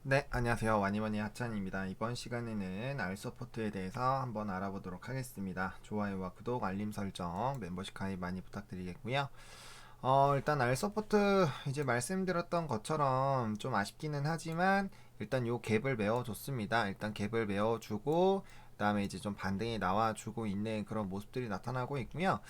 네, 안녕하세요. 와니머니 하찬입니다. 이번 시간에는 알서포트에 대해서 한번 알아보도록 하겠습니다. 좋아요와 구독, 알림 설정, 멤버십 가입 많이 부탁드리겠고요. 일단 알서포트 이제 말씀드렸던 것처럼 좀 아쉽기는 하지만 일단 요 갭을 메워줬습니다. 일단 갭을 메워주고 그다음에 이제 좀 반등이 나와주고 있는 그런 모습들이 나타나고 있고요.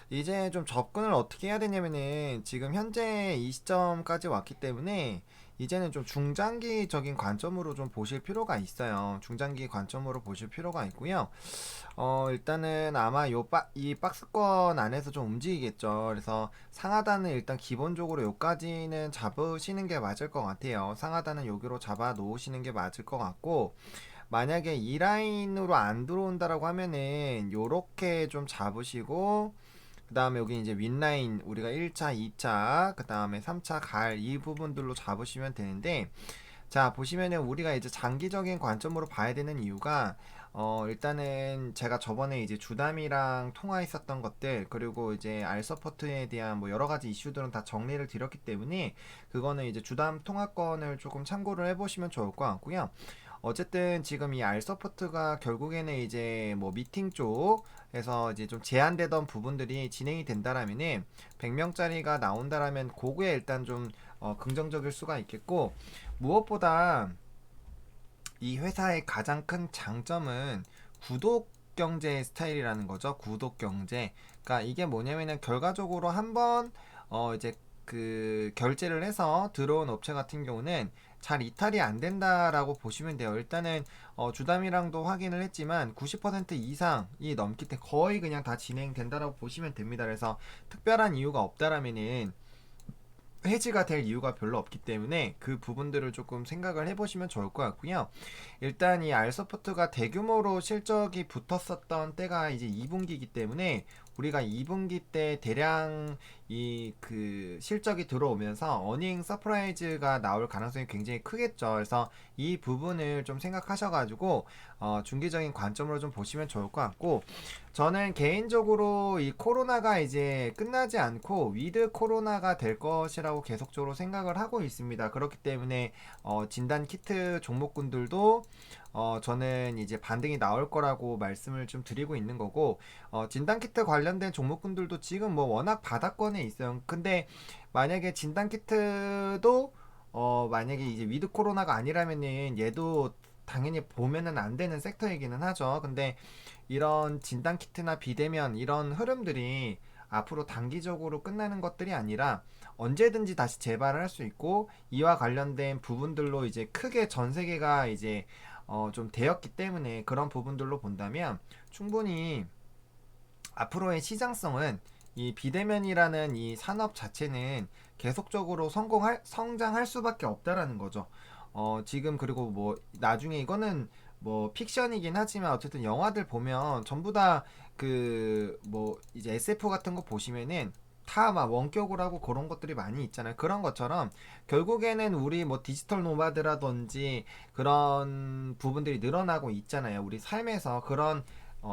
이제 좀 접근을 어떻게 해야 되냐면은 지금 현재 이 시점까지 왔기 때문에 이제는 좀 중장기적인 관점으로 좀 보실 필요가 있어요. 중장기 관점으로 보실 필요가 있고요. 일단은 아마 이 박스권 안에서 좀 움직이겠죠. 그래서 상하단은 일단 기본적으로 요까지는 잡으시는 게 맞을 것 같아요. 상하단은 여기로 잡아 놓으시는 게 맞을 것 같고, 만약에 이 라인으로 안 들어온다라고 하면은 요렇게 좀 잡으시고, 그 다음에 여기 이제 윗라인 우리가 1차, 2차, 그 다음에 3차 갈 이 부분들로 잡으시면 되는데, 자, 보시면은 우리가 이제 장기적인 관점으로 봐야 되는 이유가, 일단은 제가 저번에 이제 주담이랑 통화했었던 것들, 그리고 이제 알서포트에 대한 뭐 여러 가지 이슈들은 다 정리를 드렸기 때문에, 그거는 이제 주담 통화권을 조금 참고를 해보시면 좋을 것 같고요. 어쨌든 지금 이 알서포트가 결국에는 이제 뭐 미팅 쪽에서 이제 좀 제한되던 부분들이 진행이 된다라면은 100명짜리가 나온다라면 그거에 일단 좀 긍정적일 수가 있겠고, 무엇보다 이 회사의 가장 큰 장점은 구독 경제 스타일이라는 거죠. 구독 경제. 그러니까 이게 뭐냐면은 결과적으로 한번 이제 그 결제를 해서 들어온 업체 같은 경우는 잘 이탈이 안 된다라고 보시면 돼요. 일단은 주담이랑도 확인을 했지만 90% 이상이 넘기 때 거의 그냥 다 진행된다라고 보시면 됩니다. 그래서 특별한 이유가 없다라면은 해지가 될 이유가 별로 없기 때문에 그 부분들을 조금 생각을 해보시면 좋을 것 같고요. 일단 이 알서포트가 대규모로 실적이 붙었었던 때가 이제 2분기이기 때문에 우리가 2분기 때 대량 이 그 실적이 들어오면서 어닝 서프라이즈가 나올 가능성이 굉장히 크겠죠. 그래서 이 부분을 좀 생각하셔가지고 중기적인 관점으로 좀 보시면 좋을 것 같고, 저는 개인적으로 이 코로나가 이제 끝나지 않고 위드 코로나가 될 것이라고 계속적으로 생각을 하고 있습니다. 그렇기 때문에 진단 키트 종목군들도 저는 이제 반등이 나올 거라고 말씀을 좀 드리고 있는 거고, 진단 키트 관련된 종목군들도 지금 뭐 워낙 바닥권에 있어요. 근데 만약에 진단 키트도 만약에 이제 위드 코로나가 아니라면은 얘도 당연히 보면은 안 되는 섹터이기는 하죠. 근데 이런 진단 키트나 비대면 이런 흐름들이 앞으로 단기적으로 끝나는 것들이 아니라 언제든지 다시 재발을 할 수 있고, 이와 관련된 부분들로 이제 크게 전 세계가 이제 좀 되었기 때문에 그런 부분들로 본다면 충분히 앞으로의 시장성은 이 비대면이라는 이 산업 자체는 계속적으로 성장할 수밖에 없다라는 거죠. 지금 그리고 뭐 나중에 이거는 뭐 픽션이긴 하지만 어쨌든 영화들 보면 전부 다 그 뭐 이제 SF 같은 거 보시면은 다 막 원격으로 하고 그런 것들이 많이 있잖아요. 그런 것처럼 결국에는 우리 뭐 디지털 노마드라든지 그런 부분들이 늘어나고 있잖아요. 우리 삶에서 그런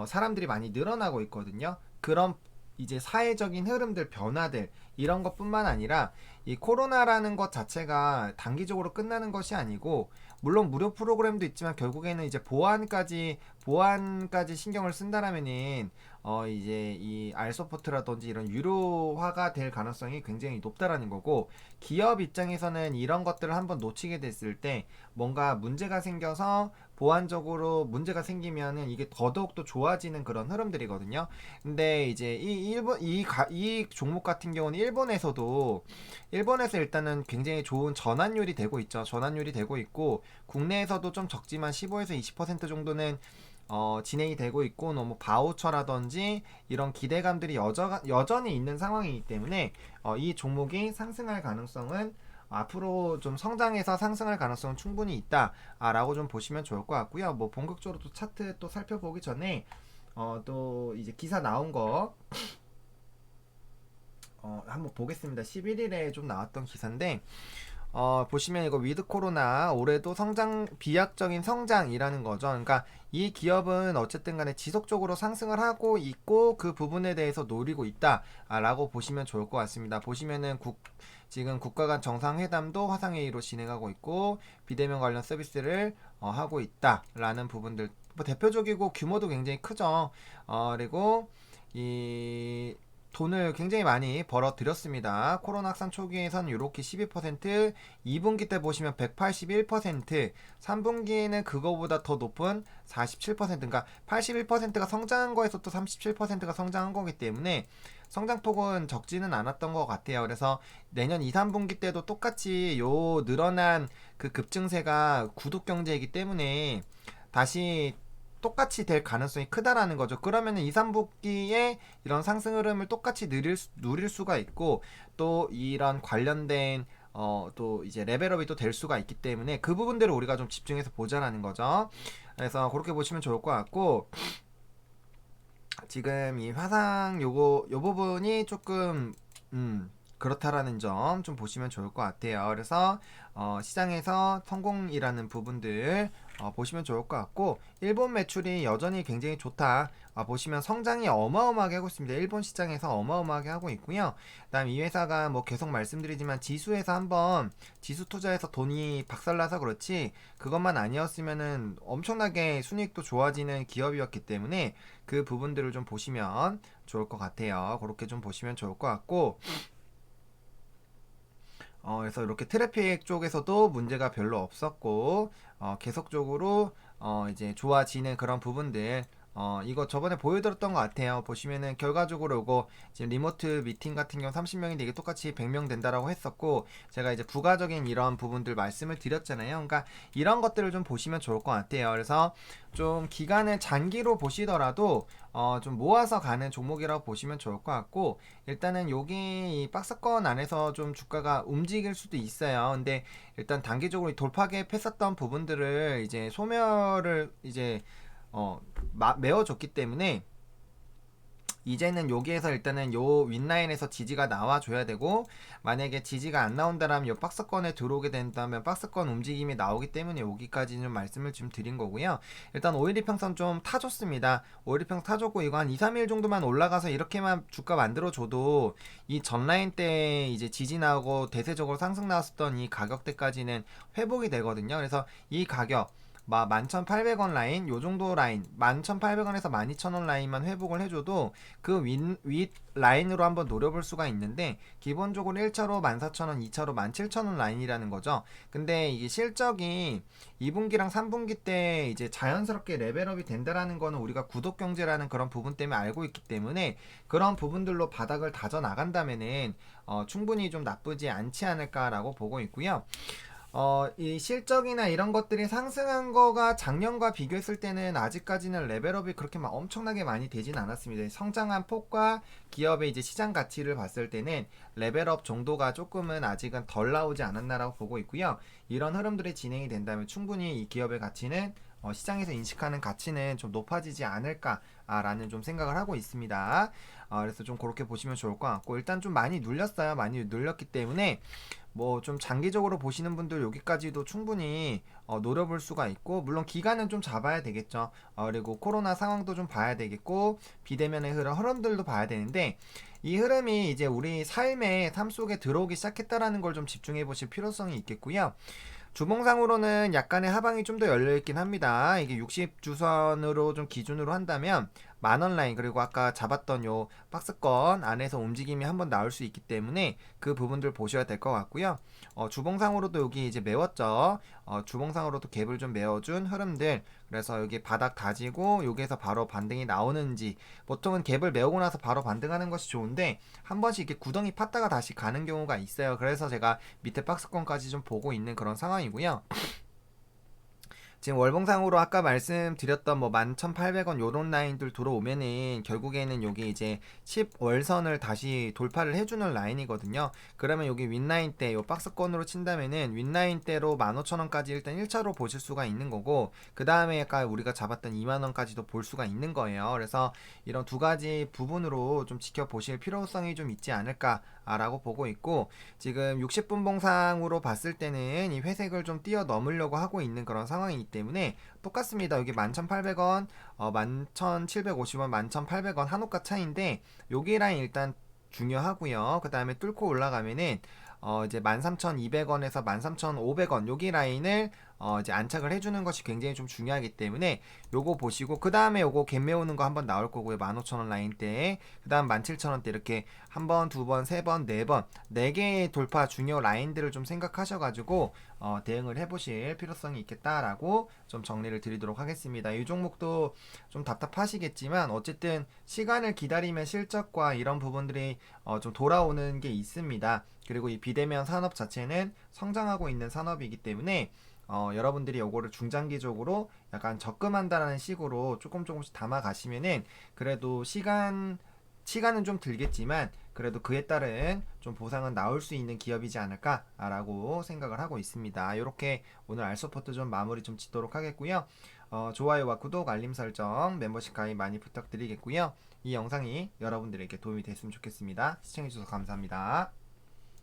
사람들이 많이 늘어나고 있거든요. 그런 이제 사회적인 흐름들, 변화들 이런 것뿐만 아니라 이 코로나라는 것 자체가 단기적으로 끝나는 것이 아니고, 물론 무료 프로그램도 있지만 결국에는 이제 보안까지 신경을 쓴다라면은 이제 이 알서포트라든지 이런 유료화가 될 가능성이 굉장히 높다라는 거고, 기업 입장에서는 이런 것들을 한번 놓치게 됐을 때 뭔가 문제가 생겨서 보안적으로 문제가 생기면은 이게 더더욱 또 좋아지는 그런 흐름들이거든요. 근데 이제 이 종목 같은 경우는 일본에서 일단은 굉장히 좋은 전환율이 되고 있죠. 전환율이 되고 있고, 국내에서도 좀 적지만 15에서 20% 정도는 진행이 되고 있고, 너무 바우처라든지 이런 기대감들이 여전히 있는 상황이기 때문에 이 종목이 상승할 가능성은 앞으로 좀 성장해서 상승할 가능성은 충분히 있다라고 좀 보시면 좋을 것 같고요. 뭐 본격적으로 또 차트 또 살펴보기 전에 또 이제 기사 나온 거 한번 보겠습니다. 11일에 좀 나왔던 기사인데, 보시면 이거 위드 코로나 올해도 비약적인 성장이라는 거죠. 그러니까 이 기업은 어쨌든 간에 지속적으로 상승을 하고 있고 그 부분에 대해서 노리고 있다라고 보시면 좋을 것 같습니다. 보시면은 지금 국가 간 정상회담도 화상회의로 진행하고 있고 비대면 관련 서비스를 하고 있다라는 부분들, 뭐 대표적이고 규모도 굉장히 크죠. 그리고 이 돈을 굉장히 많이 벌어들였습니다. 코로나 확산 초기에선 이렇게 12%, 2분기 때 보시면 181%, 3분기에는 그거보다 더 높은 47%, 그러니까 81%가 성장한 거에서 또 37%가 성장한 거기 때문에 성장폭은 적지는 않았던 것 같아요. 그래서 내년 2, 3분기 때도 똑같이 요 늘어난 그 급증세가 구독 경제이기 때문에 다시 똑같이 될 가능성이 크다라는 거죠. 그러면은 2, 3분기에 이런 상승 흐름을 똑같이 누릴 수가 있고 또 이런 관련된 또 이제 레벨업이 또 될 수가 있기 때문에 그 부분들을 우리가 좀 집중해서 보자라는 거죠. 그래서 그렇게 보시면 좋을 것 같고 지금 이 화상 요 부분이 조금 그렇다라는 점 좀 보시면 좋을 것 같아요. 그래서 시장에서 성공이라는 부분들 보시면 좋을 것 같고 일본 매출이 여전히 굉장히 좋다. 보시면 성장이 어마어마하게 하고 있습니다. 일본 시장에서 어마어마하게 하고 있고요. 그다음 이 회사가 뭐 계속 말씀드리지만 지수에서 한번 지수 투자해서 돈이 박살나서 그렇지 그것만 아니었으면은 엄청나게 순이익도 좋아지는 기업이었기 때문에 그 부분들을 좀 보시면 좋을 것 같아요. 그렇게 좀 보시면 좋을 것 같고 그래서 이렇게 트래픽 쪽에서도 문제가 별로 없었고 계속적으로 이제 좋아지는 그런 부분들 이거 저번에 보여드렸던 것 같아요. 보시면은 결과적으로 이거 지금 리모트 미팅 같은 경우 30명인데 이게 똑같이 100명 된다라고 했었고 제가 이제 부가적인 이런 부분들 말씀을 드렸잖아요. 그러니까 이런 것들을 좀 보시면 좋을 것 같아요. 그래서 좀 기간을 장기로 보시더라도 좀 모아서 가는 종목이라고 보시면 좋을 것 같고 일단은 여기 이 박스권 안에서 좀 주가가 움직일 수도 있어요. 근데 일단 단기적으로 돌파갭 했었던 부분들을 이제 소멸을 이제 메워줬기 때문에 이제는 여기에서 일단은 요 윗라인에서 지지가 나와줘야 되고 만약에 지지가 안 나온다라면 요 박스권에 들어오게 된다면 박스권 움직임이 나오기 때문에 여기까지는 말씀을 좀 드린 거고요. 일단 5일 이평선 좀 타줬습니다. 5일 이평선 타줬고 이거 한 2, 3일 정도만 올라가서 이렇게만 주가 만들어줘도 이 전라인 때 이제 지지 나오고 대세적으로 상승 나왔었던 이 가격대까지는 회복이 되거든요. 그래서 이 가격 11,800원 라인 요 정도 라인 11,800원에서 12,000원 라인만 회복을 해줘도 그 윗 라인으로 한번 노려볼 수가 있는데 기본적으로 1차로 14,000원 2차로 17,000원 라인이라는 거죠. 근데 이게 실적이 2분기랑 3분기 때 이제 자연스럽게 레벨업이 된다라는 거는 우리가 구독 경제라는 그런 부분 때문에 알고 있기 때문에 그런 부분들로 바닥을 다져 나간다면은 충분히 좀 나쁘지 않지 않을까라고 보고 있고요. 이 실적이나 이런 것들이 상승한 거가 작년과 비교했을 때는 아직까지는 레벨업이 그렇게 막 엄청나게 많이 되진 않았습니다. 성장한 폭과 기업의 이제 시장 가치를 봤을 때는 레벨업 정도가 조금은 아직은 덜 나오지 않았나라고 보고 있고요. 이런 흐름들이 진행이 된다면 충분히 이 기업의 가치는 시장에서 인식하는 가치는 좀 높아지지 않을까라는 좀 생각을 하고 있습니다. 그래서 좀 그렇게 보시면 좋을 것 같고 일단 좀 많이 눌렸어요. 많이 눌렸기 때문에 뭐 좀 장기적으로 보시는 분들 여기까지도 충분히 노려볼 수가 있고 물론 기간은 좀 잡아야 되겠죠. 그리고 코로나 상황도 좀 봐야 되겠고 비대면의 흐름들도 봐야 되는데 이 흐름이 이제 우리 삶 속에 들어오기 시작했다라는 걸 좀 집중해 보실 필요성이 있겠고요. 주봉상으로는 약간의 하방이 좀 더 열려있긴 합니다. 이게 60주선으로 좀 기준으로 한다면 만원 라인 그리고 아까 잡았던 요 박스권 안에서 움직임이 한번 나올 수 있기 때문에 그 부분들 보셔야 될 것 같고요. 주봉상으로도 여기 이제 메웠죠. 주봉상으로도 갭을 좀 메워준 흐름들 그래서 여기 바닥 다지고 여기에서 바로 반등이 나오는지 보통은 갭을 메우고 나서 바로 반등하는 것이 좋은데 한 번씩 이렇게 구덩이 팠다가 다시 가는 경우가 있어요. 그래서 제가 밑에 박스권까지 좀 보고 있는 그런 상황이고요. 지금 월봉상으로 아까 말씀드렸던 뭐 11,800원 요런 라인들 들어오면은 결국에는 여기 이제 10월선을 다시 돌파를 해주는 라인이거든요. 그러면 여기 윗라인 때 요 박스권으로 친다면은 윗라인 때로 15,000원까지 일단 1차로 보실 수가 있는 거고 그 다음에 아까 우리가 잡았던 2만원까지도 볼 수가 있는 거예요. 그래서 이런 두 가지 부분으로 좀 지켜보실 필요성이 좀 있지 않을까라고 보고 있고 지금 60분 봉상으로 봤을 때는 이 회색을 좀 뛰어넘으려고 하고 있는 그런 상황이기 때문에 똑같습니다. 여기 11,800원, 11,750원, 11,800원 한호가 차이인데 여기 라인 일단 중요하고요. 그 다음에 뚫고 올라가면은 이제 13,200원에서 13,500원 여기 라인을 이제 안착을 해주는 것이 굉장히 좀 중요하기 때문에 요거 보시고 그 다음에 요거 갭 메우는 거 한번 나올 거고요. 15,000원 라인대에 그 다음 17,000원대 이렇게 한 번, 두 번, 세 번, 네 번, 네 개의 돌파 중요 라인들을 좀 생각하셔가지고 대응을 해보실 필요성이 있겠다라고 좀 정리를 드리도록 하겠습니다. 이 종목도 좀 답답하시겠지만 어쨌든 시간을 기다리면 실적과 이런 부분들이 좀 돌아오는 게 있습니다. 그리고 이 비대면 산업 자체는 성장하고 있는 산업이기 때문에 여러분들이 요거를 중장기적으로 약간 적금한다라는 식으로 조금씩 담아 가시면은 그래도 시간은 좀 들겠지만 그래도 그에 따른 좀 보상은 나올 수 있는 기업이지 않을까라고 생각을 하고 있습니다. 이렇게 오늘 알서포트 좀 마무리 좀 짓도록 하겠고요. 좋아요와 구독, 알림 설정, 멤버십 가입 많이 부탁드리겠고요. 이 영상이 여러분들에게 도움이 됐으면 좋겠습니다. 시청해주셔서 감사합니다.